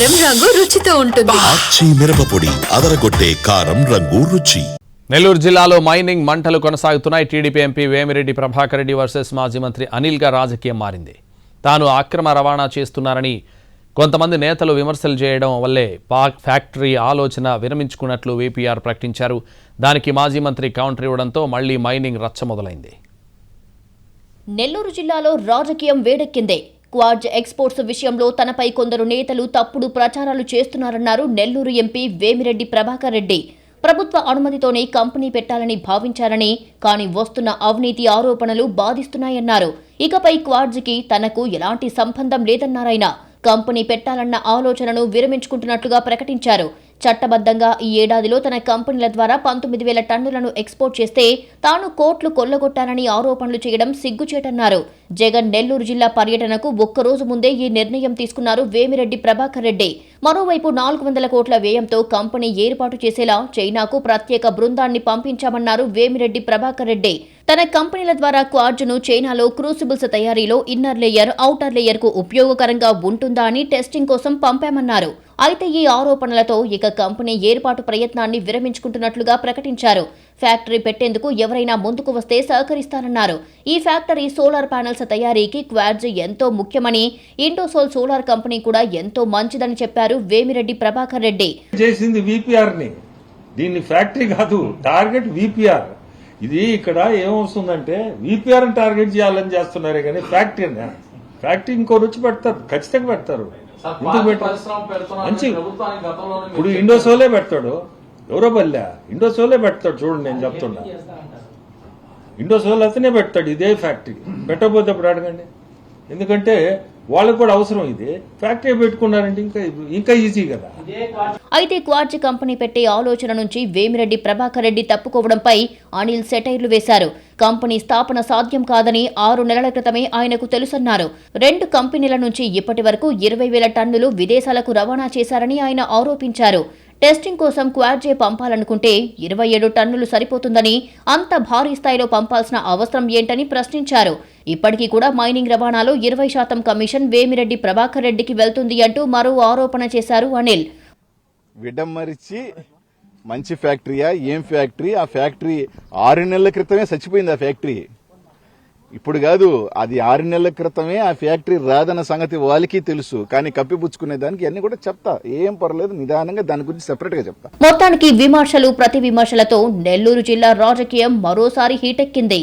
కారం రంగు రుచితో ఉంటుంది. ఆచి మిరపపొడి అదరగొట్టే కారం రంగు రుచి. నెల్లూరు జిల్లాలో మైనింగ్ మంటలు కొనసాగుతున్నాయి. TDP MP Vemireddy Prabhakar Reddy versus మాజీ మంత్రి అనిల్గా రాజకీయం మారింది. తాను అక్రమ రవాణా చేస్తున్నారని కొంతమంది నేతలు విమర్శలు చేయడం వల్లే పాక్ ఫ్యాక్టరీ ఆలోచన విరమించుకున్నట్లు వీపీఆర్ ప్రకటించారు. దానికి మాజీ మంత్రి కౌంటర్ ఇవ్వడంతో మళ్లీ మైనింగ్ రచ్చ మొదలైంది. నెల్లూరు జిల్లాలో రాజకీయం వేడెక్కింది. క్వార్జ్ ఎక్స్పోర్ట్స్ విషయంలో తనపై కొందరు నేతలు తప్పుడు ప్రచారాలు చేస్తున్నారన్నారు నెల్లూరు ఎంపీ వేమిరెడ్డి ప్రభాకర్ రెడ్డి. ప్రభుత్వ అనుమతితోనే కంపెనీ పెట్టాలని భావించారని, కానీ వస్తున్న అవినీతి ఆరోపణలు బాధిస్తున్నాయన్నారు. ఇకపై క్వార్జ్కి తనకు ఎలాంటి సంబంధం లేదన్నారాయన. కంపెనీ పెట్టాలన్న ఆలోచనను విరమించుకుంటున్నట్లుగా ప్రకటించారు. చట్టబద్ధంగా ఈ ఏడాదిలో తన కంపెనీల ద్వారా 19,000 టన్నులను ఎక్స్పోర్ట్ చేస్తే తాను కోట్లు కొల్లగొట్టానని ఆరోపణలు చేయడం సిగ్గుచేటన్నారు. జగన్ నెల్లూరు జిల్లా పర్యటనకు ఒక్కరోజు ముందే ఈ నిర్ణయం తీసుకున్నారు వేమిరెడ్డి ప్రభాకర్ రెడ్డి. మరోవైపు 400 కోట్ల వ్యయంతో కంపెనీ ఏర్పాటు చేసేలా చైనాకు ప్రత్యేక బృందాన్ని పంపించామన్నారు వేమిరెడ్డి ప్రభాకర్ రెడ్డి. తన కంపెనీల ద్వారా క్వార్జ్ను చైనాలో క్రూసిబుల్స్ తయారీలో ఇన్నర్ లేయర్, ఔటర్ లేయర్ కు ఉపయోగకరంగా ఉంటుందా అని టెస్టింగ్ కోసం పంపామన్నారు. అయితే ఈ ఆరోపణలతో ఇక కంపెనీ ఏర్పాటు ప్రయత్నాన్ని విరమించుకుంటున్నట్లుగా ప్రకటించారు. ఫ్యాక్టరీ పెట్టేందుకు ఎవరైనా ముందుకు వస్తే సహకరిస్తానన్నారు. ఈ ఫ్యాక్టరీ సోలార్ ప్యానెల్స్ తయారీకి క్వార్జ్ ఎంతో ముఖ్యమని, ఇండోసోల్ సోలార్ కంపెనీ కూడా ఎంతో మంచిదని చెప్పారు వేమిరెడ్డి ప్రభాకర్ రెడ్డి. చేసింది వీపీఆర్ ని, దీన్ని ఫ్యాక్టరీ కాదు, టార్గెట్ వీపీఆర్. ఇది ఇక్కడ ఏమవుతుందంటే వీపీఆర్ టార్గెట్ చేయాలని చేస్తున్నారే కానీ ఫ్యాక్టరీ ఇంకో రుచి పెడతారు, ఖచ్చితంగా పెడతారు. ఎందుకు పెట్టారు? మంచి ఇప్పుడు ఇండోసోలే పెడతాడు, ఎవరో బల్లా ఇండోసోలే పెడతాడు. చూడండి, నేను చెప్తున్నా, ఇండోసోల్ అతనే పెడతాడు ఇదే ఫ్యాక్టరీ. పెట్టకపోతే ఇప్పుడు అడగండి, ఎందుకంటే వాళ్ళకు కూడా అవసరం. ఇది ఫ్యాక్టరీ పెట్టుకున్నారంటే ఇంకా ఈజీ కదా. అయితే క్వార్జ్ కంపెనీ పెట్టే ఆలోచన నుంచి వేమిరెడ్డి ప్రభాకర్ రెడ్డి తప్పుకోవడంపై అనిల్ సెటైర్లు వేశారు. కంపెనీ స్థాపన సాధ్యం కాదని 6 నెలల క్రితమే ఆయనకు తెలుసన్నారు. 2 కంపెనీల నుంచి ఇప్పటి వరకు 20,000 టన్నులు విదేశాలకు రవాణా చేశారని ఆయన ఆరోపించారు. టెస్టింగ్ కోసం క్వార్జే పంపాలనుకుంటే 27 టన్నులు సరిపోతుందని, అంత భారీ స్థాయిలో పంపాల్సిన అవసరం ఏంటని ప్రశ్నించారు. ఇప్పటికీ కూడా మైనింగ్ రవాణాలో 20% కమిషన్ వేమిరెడ్డి ప్రభాకర్ రెడ్డికి వెళ్తుంది అంటూ మరో ఆరోపణ చేశారు అనిల్. విడమరిచి మంచి ఫ్యాక్టరీయా, ఏం ఫ్యాక్టరీ? ఆ ఫ్యాక్టరీ 6 నెలల క్రితమే చచ్చిపోయింది. ఆ ఫ్యాక్టరీ ఇప్పుడు కాదు, అది 6 నెలల క్రితమే ఆ ఫ్యాక్టరీ రాదన్న సంగతి వాళ్ళకి తెలుసు. కానీ కప్పిపుచ్చుకునే దానికి అన్ని కూడా చెప్తా, ఏం పర్లేదు, నిదానంగా దాని గురించి సెపరేట్ గా చెప్తా. మొత్తానికి విమర్శలు ప్రతి విమర్శలతో నెల్లూరు జిల్లా రాజకీయం మరోసారి హీటెక్కింది.